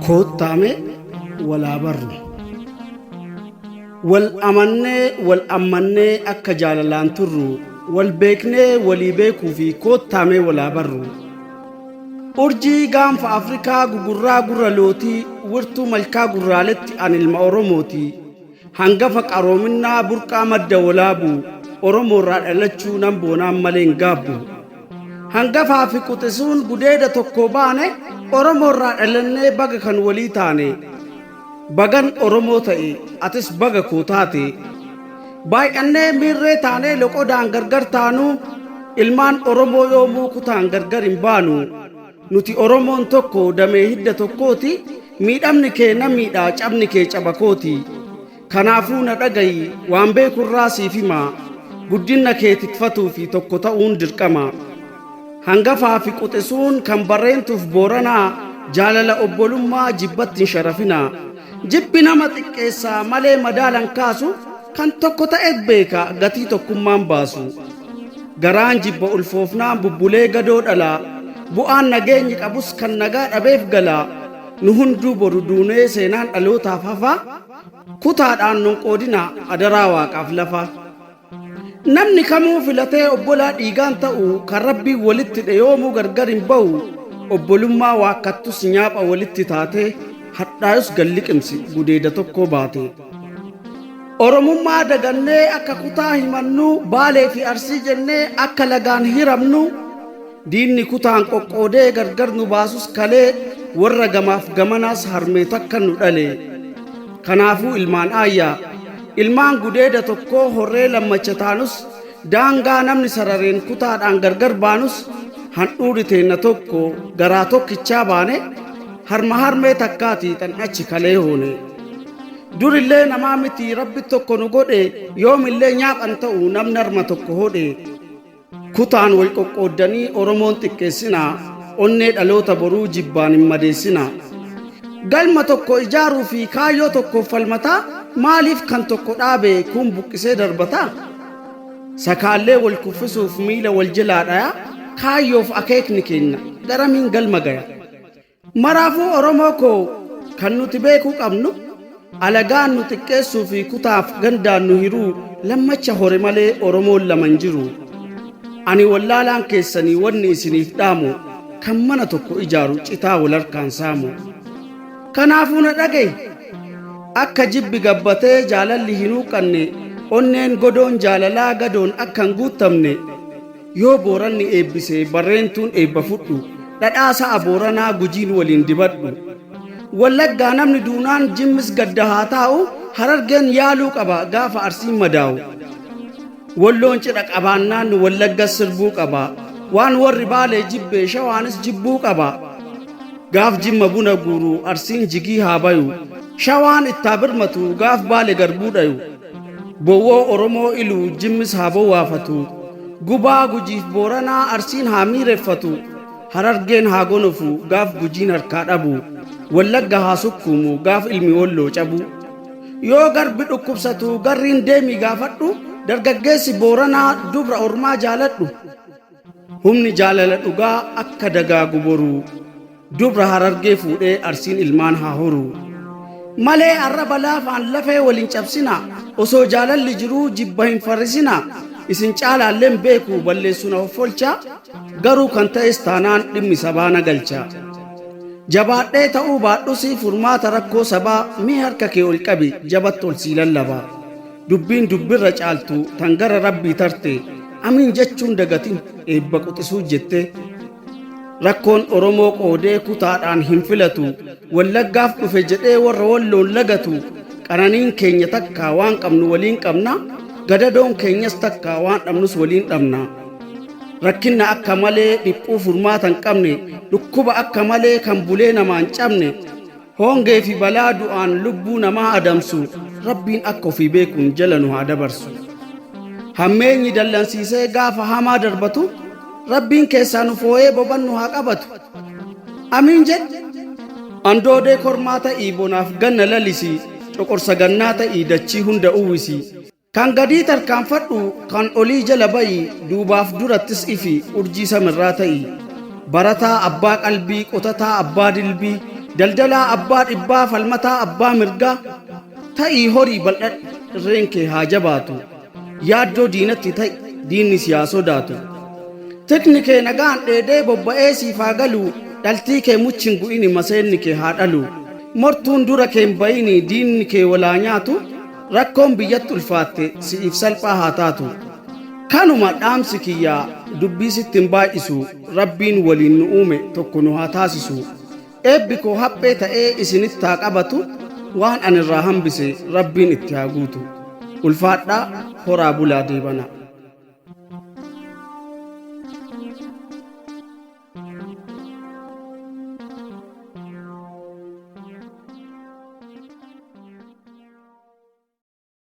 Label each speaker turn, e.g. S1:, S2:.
S1: koottaame walaa barru wal amannee akka jaalalaan turru wal beeknee walii beekuu fi koottaame walaa barru urjii gaanfa Afrikaa gugurraa gurra lootii wirtuu malkaa gurraaletti an ilma Oromooti hangafa qaroominaa burqaa madda walaabu Oromoorraa dhalachuu nan boonaan malee hin gaabbu hangafaa fi quxisuun gudeeda tokko baane Oromoorraa dhalannee baga kan walii taane bagan Oromoo ta'e atis baga koo taate baay'annee miirree taanee loqodaan gargar taanu ilmaan Oromoo yoomuu kutaan gargar hin baanu nuti Oromoon tokko damee hidda tokkooti miidhamni kee na miidhaa cabni kee caba kooti kanaafuu na dhagayi waan beekurraa siif himaa guddina kee tikfatuu fi tokko ta'uun dirqama hangafaa fi quxisuun kan barreentuuf booranaa jaalala obbolummaa jibbatti sharafinaa jibbi nama xiqqeessaa malee madaalan kaasu kan tokko ta'eet beeka gatii tokkummaan baasu garaan jibba ulfoofnaan bubbulee gadoo dhalaa bu'aan nageenyi qabus kan nagaa dhabeef galaa nu hunduu boru duunee seenaan dhalootaaf hafa kutaadhaan nun qoodina adaraa waaqaaf lafa namni kamuu filatee obbolaa dhiigaan ta'u kan rabbii walitti dheyoomuu gargar hin ba'u obbolummaa waakkattus nyaapha walitti taate hadhaayus galliqimsi gudeeda tokko baate Oromummaa dagannee akka kutaa himannu Baalee fi Arsii jennee akka lagaan hiramnu diinni kutaan qoqqoodee gargar nu baasus kalee warra gamaaf gamanaas harmee takka nu dhale kanaafuu ilmaan aayyaa ilmaan gudeeda tokko horree lammacha taanus daangaa namni sarareen kutaadhaan gargar baanus handhuuri teenna tokko garaa tokkichaa baane harma harmee takkaatii xan'achi kalee hoone durillee namaa miti rabbi tokko nu godhe yoomillee nyaaphan ta'u namni harma tokko hodhe kutaan wal qoqqooddanii Oromoon xiqqeessinaa onnee dhaloota boruu jibbaan hin madeessinaa galma tokko ijaaruu fi kaayyoo tokko falmataa maaliif kan tokko dhaabe kun buqqisee darbataa sakaallee wal kuffisuuf miila wal jalaa dhaya kaayyoof akeekni kenna garamiin galma gaya maraafuu Oromoo koo kan nuti beekuu qabnu alagaan nu xiqqeessuu fi kutaaf gandaan nu hiruu lammacha hore malee Oromoon laman jiru ani wallaalaan keessanii wanni isiniif dhaamu kan mana tokko ijaaru citaa wal harkaan saamu kanaafuu na dhagayi akka jibbi gabbatee jaalalli hinuu qanne onneen godoon jaalalaa gadoon akka hin guutamne yoo booranni eebbise barreentuun eebba fudhu dhadhaasa abooranaa gujiin waliin dibadhu wallaggaa namni duunaan jimmis gadda haa taa'u harargeen yaaluu qaba gaafa Arsiin madaa'u walloon cidha qabaannaan wallagga sirbuu qaba waan warri Baalee jibbee Shawaanis jibbuu qaba gaaf jimma buna guuru Arsiin jigii haa bayu Shawaan ittaa birmatu gaaf Baalee garbuu dhayu bowwoo Oromoo iluu jimmis haa bowwaafatu gubaa gujiif booranaa Arsiin haa miireffatu harargeen haa gonofu gaaf gujiin harkaa dhabu wallagga haa sukkuumu gaaf ilmi walloo cabu yoo garbi dhukkubsatu garriin deemii gaafadhu dargaggeessi booranaa dubra ormaa jaaladhu humni jaalala dhugaa akka dagaagu boruu dubra harargee fuudhee Arsiin ilmaan haa horuu malee arraba laafaan lafee waliin cabsina osoo jaalalli jiruu jibba hin farrisina isin caalaalleen beekuu balleessuna offolcha garuu kan ta'es taanaan dhimmi sabaa nagalcha jabaadhee ta'uu baadhusii furmaata rakkoo sabaa mii harka kee ol qabi jabatti ol sii lallabaa dubbiin dubbirra caaltu tan gara rabbii tarte amiin jechuun dagatin eebba quxisuu jette rakkoon Oromoo qoodee kutaadhaan hin filatu wallaggaaf dhufe jedhee warra walloon lagatu qananiin keenya takkaa waan qabnu waliin qabna gadadoon keenyas takkaa waan dhabnus waliin dhabna rakkinna akka malee dhiphuu furmaatan qabne dhukkuba akka malee kan bulee namaan cabne hongee fi balaa du'aan lubbuu namaa adamsu rabbiin akka ofii beekuun jala nu haa dabarsu hammeenyi dallansiisee gaafa hamaa darbatu rabbiin keessaa nu foo'ee bobannu haa qabatu amiin jedhe andoodee kormaa ta'ii bonaaf ganna lalisi coqorsa gannaa ta'ii dachii hunda uwwisi kan gadii tarkaanfadhu kan olii jala bayi duubaaf durattis ifi urjii samirraa ta'i barataa abbaa qalbii qotataa abbaa dilbii daldalaa abbaa dhibbaa falmataa abbaa mirgaa ta'ii horii bal'adheen kee haa jabaatu yaaddoo diinatti ta'i diinni siyaa sodaatu tikni kee nagaan dheedee bobba'ee siif haa galu dhaltii kee muchin gu'ini maseenni kee haa dhalu mortuun dura kee hin bayini diinni kee walaa nyaatu rakkoon biyyatti ulfaatte si'iif salphaa haa taatu kanuma dhaamsi kiyyaa dubbii sitti hin baay'isu rabbiin waliin nu uume tokko nu haa taasisu eebbi koo haphee ta'ee isinitti haa qabatu waan ani irraa hambise rabbiin itti haa guutu ulfaadhaa horaa bulaa deebana